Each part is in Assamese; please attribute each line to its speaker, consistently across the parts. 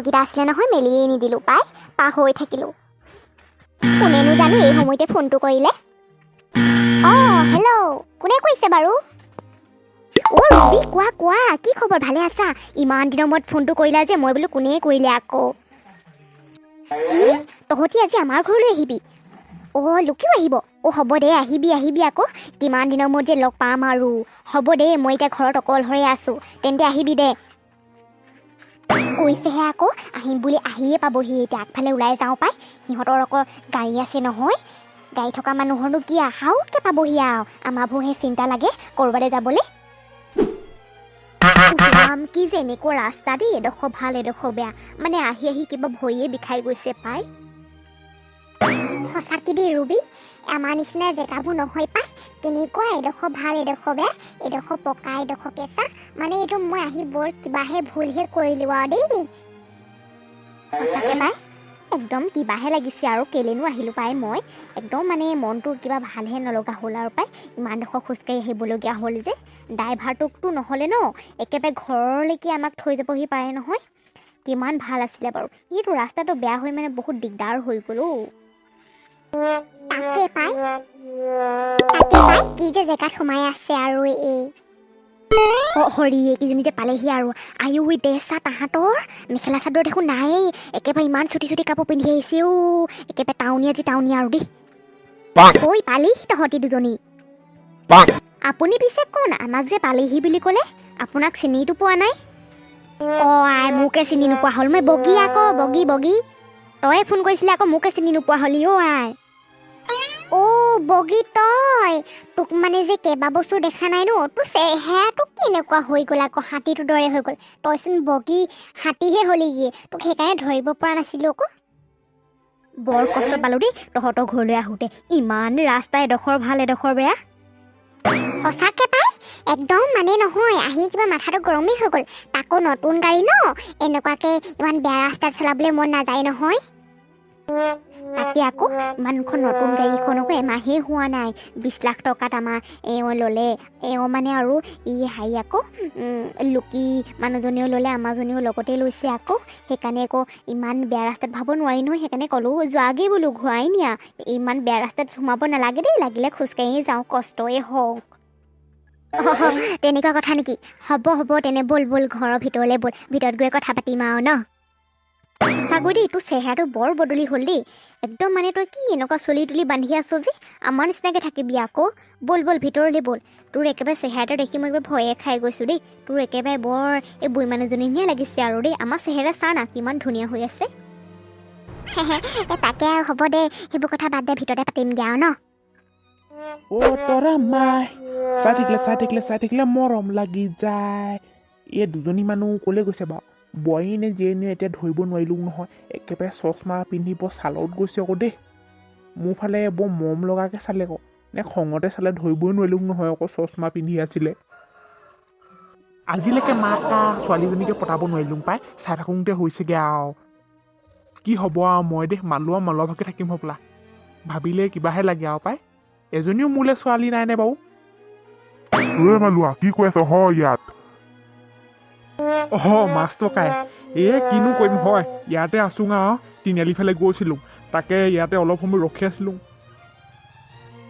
Speaker 1: কাপোৰকেইটা আছিলে নহয় মেলিয়ে নিদিলোঁ পাই পাহৰি থাকিলোঁ কোনেনো জানো এই সময়তে ফোনটো কৰিলে অঁ হেল্ল' কোনে কৈছে বাৰু অ' ৰবি কোৱা কোৱা কি খবৰ ভালে আছা ইমান দিনৰ মূৰত ফোনটো কৰিলা যে মই বোলো কোনে কৰিলে আকৌ কি তহঁতি আজি আমাৰ ঘৰলৈ আহিবি অ' লোকেও আহিব অ' হ'ব দে আহিবি আকৌ কিমান দিনৰ মূৰত যে লগ পাম আৰু হ'ব দে মই এতিয়া ঘৰত অকলশৰে আছোঁ তেন্তে আহিবি দে কৈছেহে আকৌ আহিম বুলি আহিয়ে পাবহি এতিয়া আগফালে ওলাই যাওঁ পাই সিহঁতৰ আকৌ গাড়ী আছে নহয় গাড়ী থকা মানুহৰনো কি আশাওতকৈ পাবহি আৰু আমাৰবোৰহে চিন্তা লাগে ক'ৰবালৈ যাবলৈ কি যে এনেকুৱা ৰাস্তা দেই এডোখৰ ভাল এডোখৰ বেয়া মানে আহি কিবা ভৰিয়ে বিষাই গৈছে পাই সঁচাকৈ দেই ৰুবি আমাৰ নিচিনা জেগাবোৰ নহয় পাই কেনেকুৱা এডোখৰ ভাল এডোখৰ বেয়া এডোখৰ পকা এডোখৰ কেঁচা মানে এইটো মই আহি বৰ কিবাহে ভুলহে কৰিলোঁ আৰু দেই সঁচাকৈ পাই একদম কিবাহে লাগিছে আৰু কেলেনো আহিলোঁ পাই মই একদম মানে মনটো কিবা ভালহে নলগা হ'ল আৰু পাই ইমানডোখৰ খোজকাঢ়ি আহিবলগীয়া হ'ল যে ড্ৰাইভাৰটোকতো নহ'লে ন একেবাৰে ঘৰলৈকে আমাক থৈ যাবহি পাৰে নহয় কিমান ভাল আছিলে বাৰু এইটো ৰাস্তাটো বেয়া হৈ মানে বহুত দিগদাৰ হৈ গ'ল তাকে পাই কি যে জেগাত সোমাই আছে আৰু এই হৰি এইকেইজনী যে পালেহি আৰু আয়ো ড্ৰেছ তাহাঁতৰ মেখেলা চাদৰ দেখোন নায়েই একেবাৰে ইমান চুটি কাপোৰ পিন্ধি আহিছে একেবাৰে টাউনীয়া আৰু দেই ঐ পালেহি তহঁতি দুজনী আপুনি পিছে কোন আমাক যে পালেহি বুলি ক'লে আপোনাক চিনিটো পোৱা নাই অঁ আই মোকে চিনি নোপোৱা হ'ল মই বগী আকৌ বগী তই ফোন কৰিছিলি আকৌ মোকে চিনি নোপোৱা হ'লি আই অ' বগী তই তোক মানে যে কেইবা বছৰ দেখা নাই ন তোৰ চেহেৰাটো কেনেকুৱা হৈ গ'ল আকৌ হাতীটোৰ দৰে হৈ গ'ল তইচোন বগী হাতীহে হ'লিগি তোক সেইকাৰণে ধৰিব পৰা নাছিলোঁ আকৌ বৰ কষ্ট পালোঁ দেই তহঁতৰ ঘৰলৈ আহোঁতে ইমান ৰাস্তা এডোখৰ ভাল এডোখৰ বেয়া সঁচাকে পাই একদম মানে নহয় আহি কিবা মাথাটো গৰমেই হৈ গ'ল তাকো নতুন গাড়ী ন এনেকুৱাকৈ ইমান বেয়া ৰাস্তাত চলাবলৈ মন নাযায় নহয় তাকে আকৌ ইমানখন নতুন গাড়ীখনকো এমাহেই হোৱা নাই 20 লাখ টকাত আমাৰ এওঁ ল'লে এওঁ মানে আৰু ই হাই আকৌ লুকি মানুহজনীও ল'লে আমাৰজনীও লগতে লৈছে আকৌ সেইকাৰণে আকৌ ইমান বেয়া ৰাস্তাত ভাব নোৱাৰি নহয় সেইকাৰণে ক'লোঁ যোৱাগৈ বোলো ঘূৰাই নিয়া ইমান বেয়া ৰাস্তাত সোমাব নালাগে দেই লাগিলে খোজকাঢ়ি যাওঁ কষ্টই হওক তেনেকুৱা কথা নেকি হ'ব তেনে ব'ল ঘৰৰ ভিতৰলৈ ব'ল ভিতৰত গৈ কথা পাতিম আৰু ন সঁচাকৈ দেই তোৰ চেহেৰাটো বৰ বদলি হ'ল দেই একদম মানে তই কি এনেকুৱা চলি তুলি বান্ধি আছ যে আমাৰ নিচিনাকৈ থাকিবি আকৌ ব'ল ভিতৰলৈ ব'ল তোৰ একেবাৰে চেহেৰাটো দেখি মই একেবাৰে ভয়ে খাই গৈছোঁ দেই তোৰ একেবাৰে বৰ এই বুঢ়ী মানুহজনীহে লাগিছে আৰু দেই আমাৰ চেহেৰা চা না কিমান ধুনীয়া হৈ আছে তাকে আৰু হ'ব দে সেইবোৰ কথা বাদ দে ভিতৰতে পাতিমগৈ আৰু ন
Speaker 2: অ' তৰা মাই চাই থাকিলে মৰম লাগি যায় এই দুজনী মানুহ ক'লে গৈছে বাৰু বোৱাৰী নে জীয়ে নে এতিয়া ধৰিব নোৱাৰিলোঁ নহয় একেবাৰে চশমা পিন্ধি বৰ ছালত গৈছে আকৌ দেই মোৰ ফালে বৰ মৰম লগাকৈ চালে আকৌ নে খঙতে চালে ধৰিবই নোৱাৰিলোঁ নহয় আকৌ চশমা পিন্ধি আছিলে আজিলৈকে মাতা ছোৱালীজনীকে পতাব নোৱাৰিলোঁ পাই চাই থাকোঁতে হৈছেগৈ আৰু কি হ'ব আৰু মই দেই মালভাগে থাকিম হ'বলা ভাবিলে কিবাহে লাগে আৰু পাই এজনীও মোলৈ ছোৱালী নাইনে বাৰু
Speaker 3: মালোৱা কি কৈ আছ হয় ইয়াত
Speaker 2: মাছটো কাই কিনো কৰিম হয় ইয়াতে আছোঁ আৰু তিনিআলি ফালে গৈছিলোঁ তাকে ইয়াতে অলপ সময় ৰখি আছিলোঁ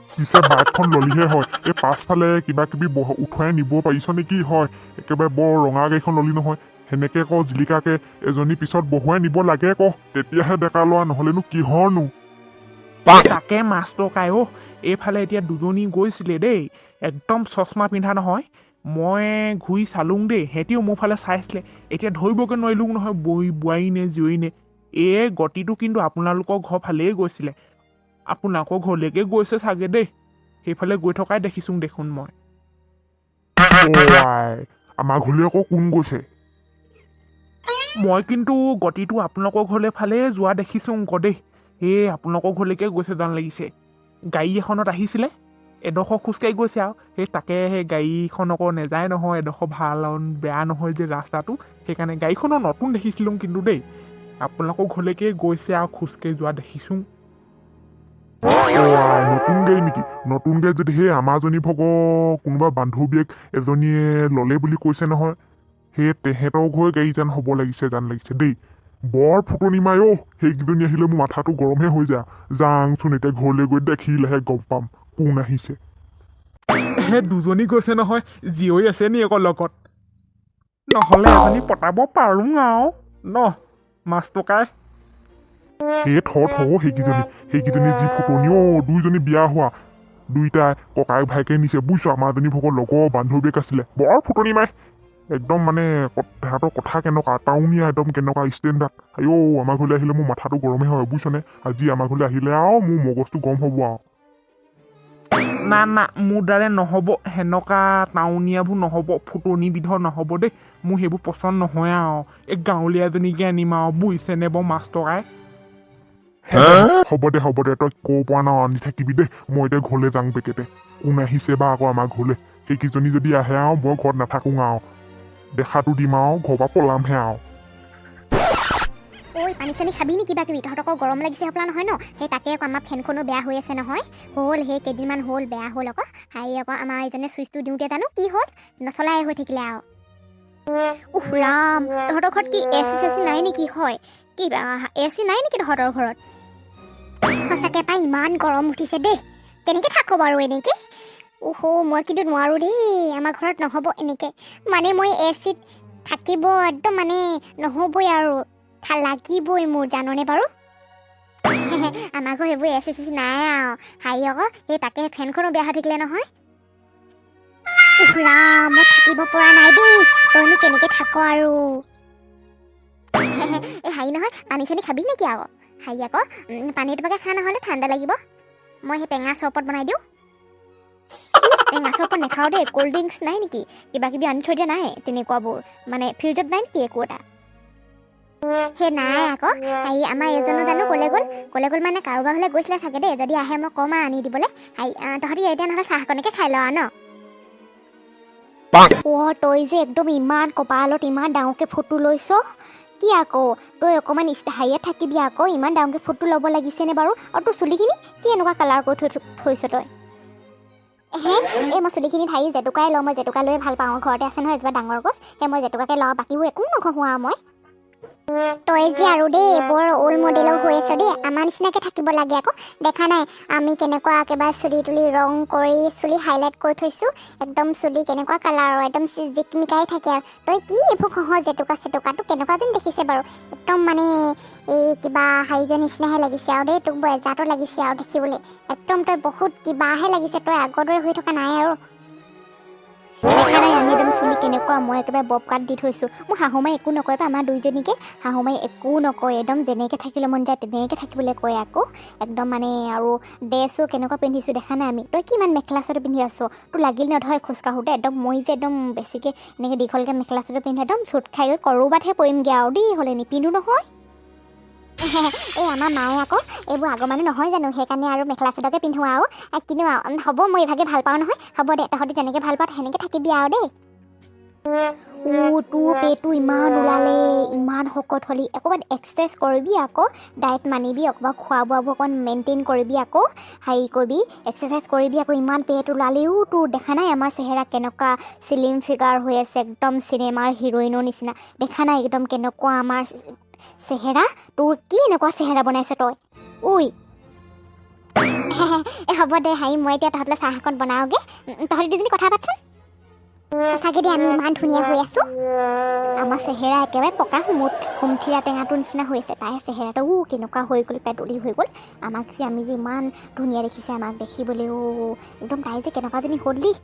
Speaker 3: পিছে বাইকখন ললিহে হয় এই পাছফালে কিবা কিবি উঠুৱাই নিব পাৰিছ নেকি হয় একেবাৰে বৰ ৰঙা গাড়ীখন ললি নহয় সেনেকে আকৌ জিলিকাকে এজনী পিছত বহুৱাই নিব লাগে আকৌ তেতিয়াহে ডেকা লোৱা নহ'লেনো কিহৰনো
Speaker 2: তাকে মাছটো কাই এইফালে এতিয়া দুজনী গৈছিলে দেই একদম চশমা পিন্ধা নহয় মই ঘূৰি চালোং দেই সিহঁতিও মোৰ ফালে চাইছিলে এতিয়া ধৰিবগৈ নোৱাৰিলোঁ নহয় বোৱাৰী নে জীয়ৰী নে এই গতিটো কিন্তু আপোনালোকৰ ঘৰ ফালেই গৈছিলে আপোনালোকৰ ঘৰলৈকে গৈছে চাগে দেই সেইফালে গৈ থকাই দেখিছোঁ দেখোন মই
Speaker 3: আমাৰ ঘৰলৈ আকৌ কোন গৈছে
Speaker 2: মই কিন্তু গতিটো আপোনালোকৰ ঘৰলৈ ফালে যোৱা দেখিছোঁ দেই আপোনালোকৰ ঘৰলৈকে গৈছে যেন লাগিছে গাড়ী এখনত আহিছিলে এডোখৰ খোজকাঢ়ি গৈছে আৰু সেই গাড়ীখন আকৌ নেযায় নহয় এডোখৰ ভাল বেয়া নহয় যে ৰাস্তাটো সেইকাৰণে গাড়ীখনৰ নতুন দেখিছিলোঁ কিন্তু দেই আপোনালোকৰ ঘৰলৈকে গৈছে আৰু খোজকাঢ়ি যোৱা দেখিছোঁ
Speaker 3: নতুন গাড়ী নেকি নতুন গাড়ী যদি সেই আমাৰজনী ভগ কোনোবা বান্ধৱীয়েক এজনীয়ে ল'লে বুলি কৈছে নহয় সেই তেহেঁতৰ ঘৰ গাড়ী যেন হ'ব লাগিছে দেই বৰ ফুটনি মাই অ' সেইকেইজনী আহিলে মোৰ মাথাটো গৰমহে হৈ যায় যাওঁচোন এতিয়া ঘৰলৈ গৈ দেখিলেহে গম পাম কোন আহিছে
Speaker 2: হে দুজনী গৈছে নহয় জীয়ৰী আছে নি আকৌ লগত নহ'লে এজনী পতাব পাৰোঁ আৰু ন মাছ টকাই
Speaker 3: সেই সেইকেইজনী যি ফুটনি অ' দুইজনী বিয়া হোৱা দুইটাই ককায়েক ভাইকে নিছে বুজিছোঁ আমাৰজনী ভকত লগৰ বান্ধৱীক আছিলে বৰ ফুটনি মাই একদম মানে তাহাঁতৰ কথা কেনেকুৱা টাউনীয়া একদম কেনেকুৱা ষ্টেণ্ডাৰ্ড আইঅ' আমাৰ ঘৰলৈ আহিলে মোৰ মাথাটো গৰমহে হয় বুজিছনে আজি আমাৰ ঘৰলৈ আহিলে আৰু মোৰ মগজটো গৰম হ'ব আৰু
Speaker 2: না না মোৰ দ্বাৰা নহ'ব সেনেকুৱা টাউনীয়াবোৰ নহ'ব ফুটনিবিধৰ নহ'ব দেই মোৰ সেইবোৰ পচন্দ নহয় আৰু এই গাঁৱলীয়াজনীকে আনিম আৰু বুজিছেনে বাৰু মাছ টকাই
Speaker 3: হ'ব দে তই ক'ব পৰা নাই আনি থাকিবি দেই মই এতিয়া ঘৰলৈ যাওঁ পেকেটে কোন আহিছে বা আকৌ আমাৰ ঘৰলৈ সেইকেইজনী যদি আহে আৰু মই ঘৰত নাথাকোঁ আৰু দেখাটো দিম আৰু ঘৰৰ পৰা পলামহে আৰু
Speaker 1: ঐ পানী চানী খাবি নি কিবা কিবি তহঁতক গৰম লাগিছে হ'বলা নহয় ন সেই তাকে আকৌ আমাৰ ফেনখনো বেয়া হৈ আছে নহয় হ'ল সেই কেইদিনমান হ'ল বেয়া হ'ল আকৌ হাই আকৌ আমাৰ এইজনে চুইচটো দিওঁতে জানো কি হ'ল নচলাই হৈ থাকিলে আৰু ৰাম তহঁতৰ ঘৰত কি এ চি নাই নেকি হয় কি এ চি নাই নেকি তহঁতৰ ঘৰত সঁচাকৈ পাই ইমান গৰম উঠিছে দেই কেনেকৈ থাকোঁ বাৰু এনেকৈ মই কিন্তু নোৱাৰোঁ দেই আমাৰ ঘৰত নহ'ব এনেকৈ মানে মই এ চিত থাকিব একদম মানে নহ'বই আৰু লাগিবই মোৰ জাননে বাৰু আমাৰ ঘৰ সেইবোৰ এ চি নাই আৰু হাই আকৌ সেই তাকে ফেনখনো বেয়া হৈ থাকিলে নহয় ৰাম মই থাকিব পৰা নাই দেই তইনো কেনেকৈ থাক আৰু এই হাই নহয় পানী চানী খাবি নেকি আকৌ হাই আকৌ পানী এটোপাকে খা নহ'লে ঠাণ্ডা লাগিব মই সেই টেঙা চৰবত বনাই দিওঁ টেঙা চৰবত নাখাওঁ দেই ক'ল্ড ড্ৰিংকছ নাই নেকি কিবা কিবি আনি থৈ দিয়া নাই তেনেকুৱাবোৰ মানে ফ্ৰিজত নাই নেকি একো এটা সেই নাই আকৌ হেৰি আমাৰ এজনো জানো ক'লে গ'ল মানে কাৰোবাৰ হ'লে গৈছিলে চাগে দেই যদি আহে মই ক'ম আৰু আনি দিবলৈ হেৰি তহঁতি এতিয়া নহ'লে চাহকণকে খাই ল ন তই যে একদম ইমান কপালত ইমান ডাঙৰকৈ ফটো লৈছ কি আকৌ তই অকণমান হেৰিয়াত থাকিবি আকৌ ইমান ডাঙৰকৈ ফটো ল'ব লাগিছেনে বাৰু আৰু তোৰ চুলিখিনি কি এনেকুৱা কালাৰ কৰি থৈছ তই এই মই চুলিখিনি ঠাৰি জেতুকাই লওঁ মই জেতুকা লৈয়ে ভাল পাওঁ ঘৰতে আছে নহয় এজোপা ডাঙৰ গছ সেই মই জেতুকাকে লওঁ বাকীবোৰ একো নঘহোঁ আৰু মই তই যে আৰু দেই বৰ অল্ড মডেলৰ হৈ আছ দেই আমাৰ নিচিনাকৈ থাকিব লাগে আকৌ দেখা নাই আমি কেনেকুৱা একেবাৰে চুলি তুলি ৰং কৰি চুলি হাইলাইট কৰি থৈছোঁ একদম চুলি কেনেকুৱা কালাৰৰ একদম জিকমিকাই থাকে আৰু তই কি এইবোৰ ঘঁহ জেতুকাটো কেনেকুৱা যেন দেখিছে বাৰু একদম মানে এই কিবা হাইজৰ নিচিনাহে লাগিছে আৰু দেই তোক বৰ এজাতো লাগিছে আৰু দেখিবলৈ একদম তই বহুত কিবাহে লাগিছে তই আগৰ দৰে হৈ থকা নাই আৰু দেখা নাই আমি একদম চুলি কেনেকুৱা মই একেবাৰে বব কাট দি থৈছোঁ মোৰ শাহুমাই একো নকয় আমাৰ দুইজনীকে শাহুমাই একো নকয় একদম যেনেকৈ থাকিবলৈ মন যায় তেনেকৈ থাকিবলৈ কয় আকৌ একদম মানে আৰু ড্ৰেছো কেনেকুৱা পিন্ধিছোঁ দেখা নাই আমি তই কিমান মেখেলা চাদৰ পিন্ধি আছ তোৰ লাগিল নধয় খোজকাঢ়োতে একদম মই যে একদম বেছিকৈ এনেকৈ দীঘলকৈ মেখেলা চাদৰ পিন্ধি একদম চুট খাই গৈ ক'ৰবাতহে পৰিমগৈ আৰু দেই হ'লে নিপিন্ধো নহয় এই আমাৰ মায়ে আকৌ এইবোৰ আগৰ মানুহ নহয় জানো সেইকাৰণে আৰু মেখেলা চাদৰকে পিন্ধো আৰু কিন্তু হ'ব মই এইভাগে ভাল পাওঁ নহয় হ'ব দে তহঁতি যেনেকৈ ভাল পাওঁ সেনেকৈ থাকিবি আৰু দেই তোৰ পেটটো ইমান ওলালে ইমান শকত হ'লি অকণমান এক্সাৰচাইজ কৰিবি আকৌ ডায়েট মানিবি অকণমান খোৱা বোৱাবোৰ অকণমান মেইনটেইন কৰিবি আকৌ হেৰি কৰিবি এক্সাৰচাইজ কৰিবি আকৌ ইমান পেট ওলালেও তোৰ দেখা নাই আমাৰ চেহেৰা কেনেকুৱা শ্লিম ফিগাৰ হৈ আছে একদম চিনেমাৰ হিৰইনৰ নিচিনা দেখা নাই একদম কেনেকুৱা আমাৰ চেহেৰা তোৰ কি এনেকুৱা চেহেৰা বনাইছ তই হ'ব দে হেৰি মই এতিয়া তহঁতলৈ চাহ অকণ বনাওঁগৈ তহঁতি দুজনী কথা পাতচোন সঁচাকৈ দে আমি ইমান ধুনীয়া হৈ আছোঁ আমাৰ চেহেৰা একেবাৰে পকা সুমথিৰা টেঙাটোৰ নিচিনা হৈ আছে তাইৰ চেহেৰাটো কেনেকুৱা হৈ গ'ল পেটলি হৈ গ'ল আমাক যে আমি যে ইমান ধুনীয়া দেখিছে আমাক দেখিবলৈও একদম তাই যে কেনেকুৱাজনী হ'ল দেই